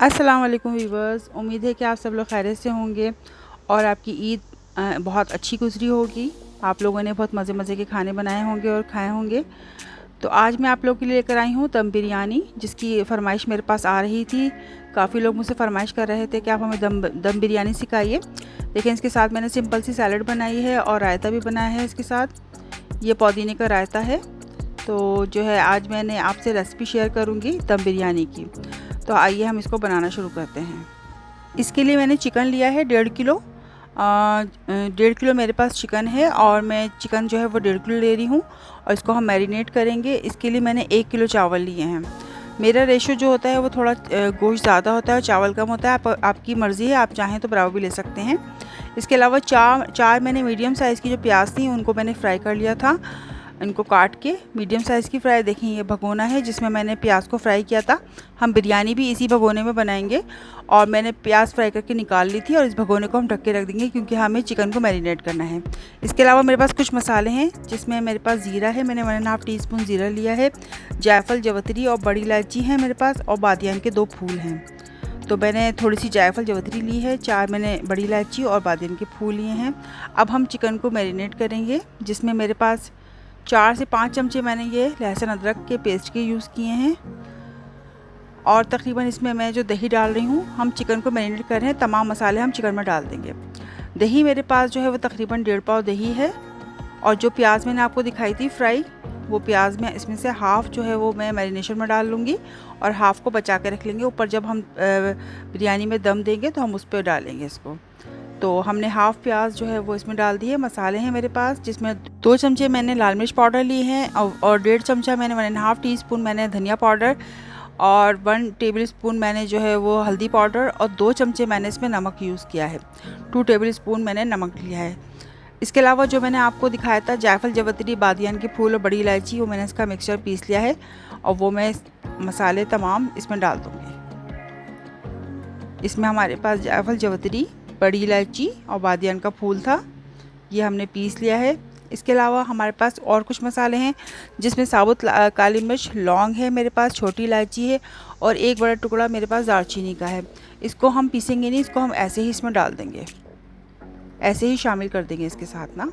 अस्सलाम वालेकुम वीवर्स, उम्मीद है कि आप सब लोग खैरियत से होंगे और आपकी ईद बहुत अच्छी गुजरी होगी। आप लोगों ने बहुत मज़े मज़े के खाने बनाए होंगे और खाए होंगे। तो आज मैं आप लोगों के लिए लेकर आई हूँ दम बिरयानी, जिसकी फ़रमाइश मेरे पास आ रही थी। काफ़ी लोग मुझसे फ़रमाइश कर रहे थे कि आप हमें दम बिरयानी सिखाइए। लेकिन इसके साथ मैंने सिंपल सी सैलड बनाई है और रायता भी बनाया है इसके साथ। ये पुदीने का रायता है। तो जो है आज मैंने आपसे रेसिपी शेयर करूँगी दम बिरयानी की। तो आइए हम इसको बनाना शुरू करते हैं। इसके लिए मैंने चिकन लिया है 1.5 किलो। 1.5 किलो मेरे पास चिकन है और मैं चिकन जो है वो 1.5 किलो ले रही हूँ और इसको हम मैरिनेट करेंगे। इसके लिए मैंने 1 किलो चावल लिए हैं। मेरा रेशो जो होता है वो थोड़ा गोश्त ज़्यादा होता है और चावल कम होता है। आपकी मर्ज़ी है, आप चाहें तो बराबर भी ले सकते हैं। इसके अलावा चार मैंने मीडियम साइज़ की जो प्याज थी उनको मैंने फ्राई कर लिया था। इनको काट के मीडियम साइज़ की फ्राई। देखें, ये भगोना है जिसमें मैंने प्याज को फ्राई किया था। हम बिरयानी भी इसी भगोने में बनाएंगे और मैंने प्याज फ्राई करके निकाल ली थी और इस भगोने को हम ढक के रख देंगे क्योंकि हमें चिकन को मैरिनेट करना है। इसके अलावा मेरे पास कुछ मसाले हैं जिसमें मेरे पास ज़ीरा है, मैंने 1.5 टीस्पून ज़ीरा लिया है। जायफल, जवतरी और बड़ी इलायची है मेरे पास, और बादियान के 2 फूल हैं। तो मैंने थोड़ी सी जायफल जवतरी ली है, 4 मैंने बड़ी इलायची और बादियान के फूल लिए हैं। अब हम चिकन को मैरिनेट करेंगे, जिसमें मेरे पास 4 से 5 चमचे मैंने ये लहसुन अदरक के पेस्ट के यूज़ किए हैं। और तकरीबन इसमें मैं जो दही डाल रही हूँ, हम चिकन को मैरिनेट कर रहे हैं, तमाम मसाले हम चिकन में डाल देंगे। दही मेरे पास जो है वो तकरीबन 1.5 पाव दही है। और जो प्याज मैंने आपको दिखाई थी फ्राई, वो प्याज में इसमें से हाफ़ जो है वो मैं मैरिनेशन में डाल लूँगी और हाफ़ को बचा के रख लेंगे। ऊपर जब हम बिरयानी में दम देंगे तो हम उस पर डालेंगे इसको। तो हमने हाफ़ प्याज जो है वो इसमें डाल दी है। मसाले हैं मेरे पास, जिसमें 2 चमचे मैंने लाल मिर्च पाउडर लिए हैं और 1.5 चमचा मैंने 1.5 टीस्पून मैंने धनिया पाउडर और 1 टेबल स्पून मैंने जो है वो हल्दी पाउडर और 2 चमचे मैंने इसमें नमक यूज़ किया है। 2 टेबल स्पून मैंने नमक लिया है। इसके अलावा जो मैंने आपको दिखाया था जायफल, जवतरी, बादियान के फूल और बड़ी इलायची, वो मैंने इसका मिक्सचर पीस लिया है और वो मैं मसाले तमाम इसमें डाल दूँगी। इसमें हमारे पास जायफल, जवतरी, बड़ी इलायची और बादियान का फूल था, ये हमने पीस लिया है। इसके अलावा हमारे पास और कुछ मसाले हैं जिसमें साबुत काली मिर्च, लौंग है मेरे पास, छोटी इलायची है और एक बड़ा टुकड़ा मेरे पास दालचीनी का है। इसको हम पीसेंगे नहीं, इसको हम ऐसे ही इसमें डाल देंगे, ऐसे ही शामिल कर देंगे इसके साथ ना।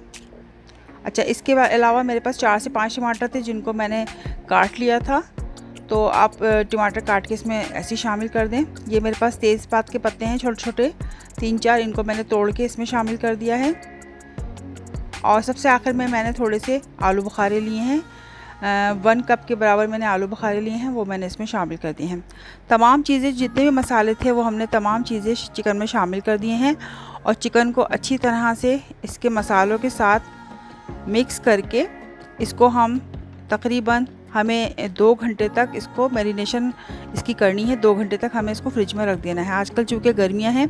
अच्छा, इसके अलावा मेरे पास 4 से 5 टमाटर थे जिनको मैंने काट लिया था। तो आप टमाटर काट के इसमें ऐसे शामिल कर दें। ये मेरे पास तेज़पात के पत्ते हैं छोटे छोटे, 3-4, इनको मैंने तोड़ के इसमें शामिल कर दिया है। और सबसे आखिर में मैंने थोड़े से आलू बुखारे लिए हैं, 1 कप के बराबर मैंने आलू बुखारे लिए हैं, वो मैंने इसमें शामिल कर दिए हैं। तमाम चीज़ें, जितने भी मसाले थे वो हमने तमाम चीज़ें चिकन में शामिल कर दिए हैं और चिकन को अच्छी तरह से इसके मसालों के साथ मिक्स करके इसको हम तकरीबन हमें 2 घंटे तक इसको मैरिनेशन इसकी करनी है। 2 घंटे तक हमें इसको फ्रिज में रख देना है। आजकल चूँकि गर्मियाँ हैं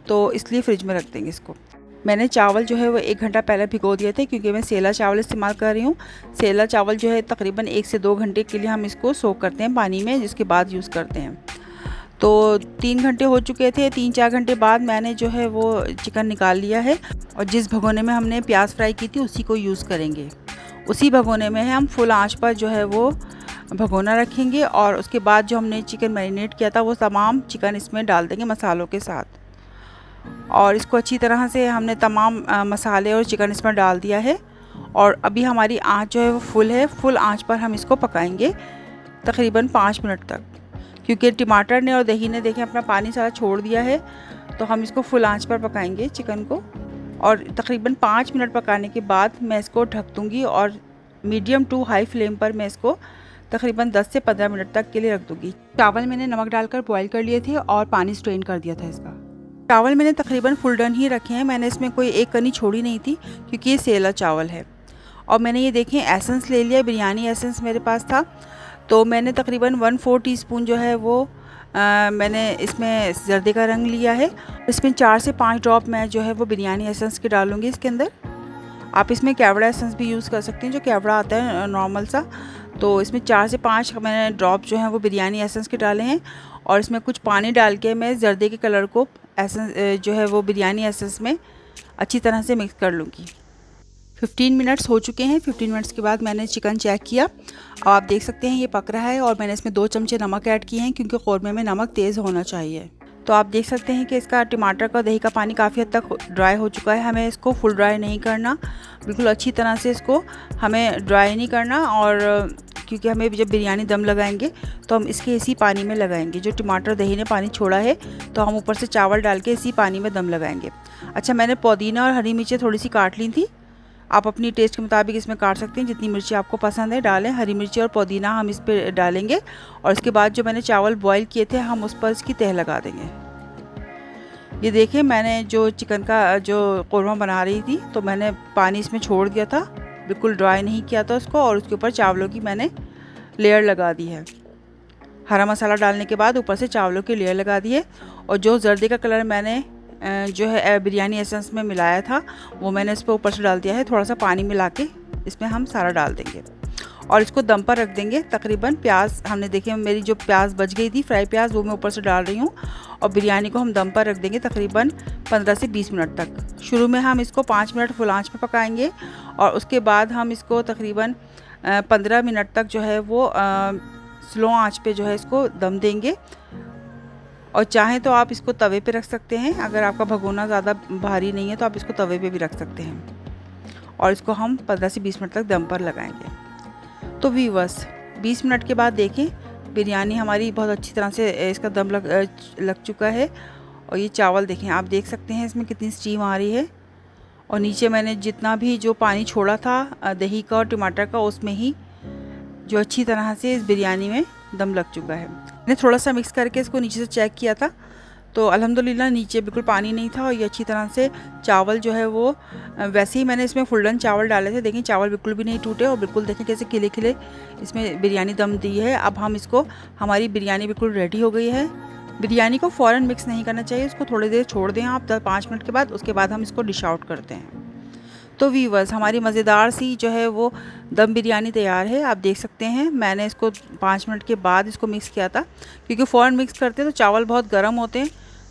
तो इसलिए फ्रिज में रख देंगे इसको। मैंने चावल जो है वो 1 घंटा पहले भिगो दिए थे क्योंकि मैं सेला चावल इस्तेमाल कर रही हूँ। सेला चावल जो है तकरीबन 1 से 2 घंटे के लिए हम इसको सोक करते हैं पानी में, जिसके बाद यूज़ करते हैं। तो 3 घंटे हो चुके थे। 3-4 घंटे बाद मैंने जो है वो चिकन निकाल लिया है और जिस भगोने में हमने प्याज फ्राई की थी उसी को यूज़ करेंगे। उसी भगोने में हम फुल आंच पर जो है वो भगोना रखेंगे और उसके बाद जो हमने चिकन मैरिनेट किया था वो तमाम चिकन इसमें डाल देंगे मसालों के साथ। और इसको अच्छी तरह से हमने तमाम मसाले और चिकन इसमें डाल दिया है और अभी हमारी आंच जो है वो फुल है। फुल आंच पर हम इसको पकाएंगे तकरीबन 5 मिनट तक, क्योंकि टमाटर ने और दही ने देखें अपना पानी सारा छोड़ दिया है। तो हम इसको फुल आंच पर पकाएंगे चिकन को और तकरीबन 5 मिनट पकाने के बाद मैं इसको ढक दूँगी और मीडियम टू हाई फ्लेम पर मैं इसको तकरीबन 10 से 15 मिनट तक के लिए रख दूँगी। चावल मैंने नमक डालकर बॉईल कर लिए थे और पानी स्ट्रेन कर दिया था इसका। चावल मैंने तकरीबन फुल डन ही रखे हैं, मैंने इसमें कोई एक कनी छोड़ी नहीं थी क्योंकि ये सेला चावल है। और मैंने ये देखें एसेंस ले लिया, बिरयानी एसेंस मेरे पास था। तो मैंने तकरीबन 1/4 टीस्पून जो है वो मैंने इसमें जर्दे का रंग लिया है। इसमें 4 से 5 ड्रॉप मैं जो है वो बिरयानी एसेंस के डालूँगी इसके अंदर। आप इसमें कैवड़ा एसेंस भी यूज़ कर सकते हैं, जो कैवड़ा आता है नॉर्मल सा। तो इसमें 4 से 5 मैंने ड्रॉप जो हैं वो बिरयानी एसेंस के डाले हैं और इसमें कुछ पानी डाल के मैं जर्दे के कलर को एसेंस जो है वो बिरयानी एसेंस में अच्छी तरह से मिक्स कर लूँगी। 15 मिनट्स हो चुके हैं। 15 मिनट्स के बाद मैंने चिकन चेक किया। अब आप देख सकते हैं ये पक रहा है और मैंने इसमें 2 चमचे नमक ऐड किए हैं क्योंकि कौरमे में नमक तेज़ होना चाहिए। तो आप देख सकते हैं कि इसका टमाटर का दही का पानी काफ़ी हद तक ड्राई हो चुका है। हमें इसको फुल ड्राई नहीं करना, बिल्कुल अच्छी तरह से इसको हमें ड्राई नहीं करना। और क्योंकि हमें जब बिरयानी दम लगाएंगे तो हम इसके इसी पानी में लगाएंगे। जो टमाटर दही ने पानी छोड़ा है तो हम ऊपर से चावल डाल के इसी पानी में दम लगाएंगे। अच्छा, मैंने पुदीना और हरी मिर्चें थोड़ी सी काट ली थी। आप अपनी टेस्ट के मुताबिक इसमें काट सकते हैं, जितनी मिर्ची आपको पसंद है डालें। हरी मिर्ची और पुदीना हम इस पर डालेंगे और इसके बाद जो मैंने चावल बॉईल किए थे हम उस पर इसकी तह लगा देंगे। ये देखिए, मैंने जो चिकन का जो कौरमा बना रही थी तो मैंने पानी इसमें छोड़ दिया था, बिल्कुल ड्राई नहीं किया था उसको। और उसके ऊपर चावलों की मैंने लेयर लगा दी है। हरा मसाला डालने के बाद ऊपर से चावलों की लेयर लगा दी है। और जो जर्दी का कलर मैंने जो है बिरयानी एसेंस में मिलाया था वो मैंने इस पर ऊपर से डाल दिया है। थोड़ा सा पानी मिला के इसमें हम सारा डाल देंगे और इसको दम पर रख देंगे। तकरीबन प्याज हमने देखिए, मेरी जो प्याज बच गई थी फ्राई प्याज वो मैं ऊपर से डाल रही हूँ। और बिरयानी को हम दम पर रख देंगे तकरीबन 15 से 20 मिनट तक। शुरू में हम इसको 5 मिनट फुल आंच पे पकाएंगे और उसके बाद हम इसको तकरीबन 15 मिनट तक जो है वो स्लो आंच पे जो है इसको दम देंगे। और चाहें तो आप इसको तवे पे रख सकते हैं, अगर आपका भगोना ज़्यादा भारी नहीं है तो आप इसको तवे पे भी रख सकते हैं। और इसको हम 15 से 20 मिनट तक दम पर लगाएंगे। तो व्यूअर्स, 20 मिनट के बाद देखें बिरयानी हमारी बहुत अच्छी तरह से इसका दम लग चुका है। और ये चावल देखें, आप देख सकते हैं इसमें कितनी स्टीम आ रही है। और नीचे मैंने जितना भी जो पानी छोड़ा था दही का और टमाटर का, उसमें ही जो अच्छी तरह से इस बिरयानी में दम लग चुका है। मैंने थोड़ा सा मिक्स करके इसको नीचे से चेक किया था तो अल्हम्दुलिल्लाह नीचे बिल्कुल पानी नहीं था। और ये अच्छी तरह से चावल जो है वो वैसे ही मैंने इसमें फुलडन चावल डाले थे। देखें चावल बिल्कुल भी नहीं टूटे और बिल्कुल देखें कैसे खिले खिले इसमें बिरयानी दम दी है। अब हम इसको, हमारी बिरयानी बिल्कुल रेडी हो गई है। बिरयानी को फ़ौरन मिक्स नहीं करना चाहिए, उसको थोड़ी देर छोड़ दें आप 5 मिनट के बाद। उसके बाद हम इसको डिश आउट करते हैं। तो व्यूअर्स, हमारी मज़ेदार सी जो है वो दम बिरयानी तैयार है। आप देख सकते हैं मैंने इसको 5 मिनट के बाद इसको मिक्स किया था, क्योंकि फ़ौरन मिक्स करते हैं तो चावल बहुत गर्म होते हैं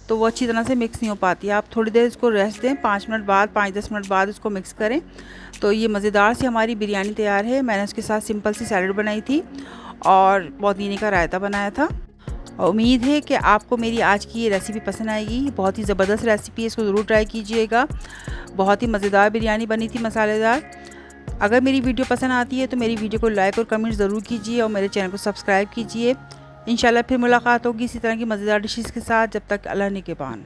तो वो अच्छी तरह से मिक्स नहीं हो पाती। आप थोड़ी देर इसको रेस्ट दें, 5 मिनट बाद 5-10 मिनट बाद इसको मिक्स करें तो ये मज़ेदार सी हमारी बिरयानी तैयार है। मैंने उसके साथ सिंपल सी सैलड बनाई थी और पुदीने का रायता बनाया था। और उम्मीद है कि आपको मेरी आज की ये रेसिपी पसंद आएगी। बहुत ही ज़बरदस्त रेसिपी है, इसको ज़रूर ट्राई कीजिएगा। बहुत ही मज़ेदार बिरयानी बनी थी, मसालेदार। अगर मेरी वीडियो पसंद आती है तो मेरी वीडियो को लाइक और कमेंट ज़रूर कीजिए और मेरे चैनल को सब्सक्राइब कीजिए। इंशाल्लाह फिर मुलाकात होगी इसी तरह की मज़ेदार डिशेज़ के साथ। जब तक अल्लाह निगहबान।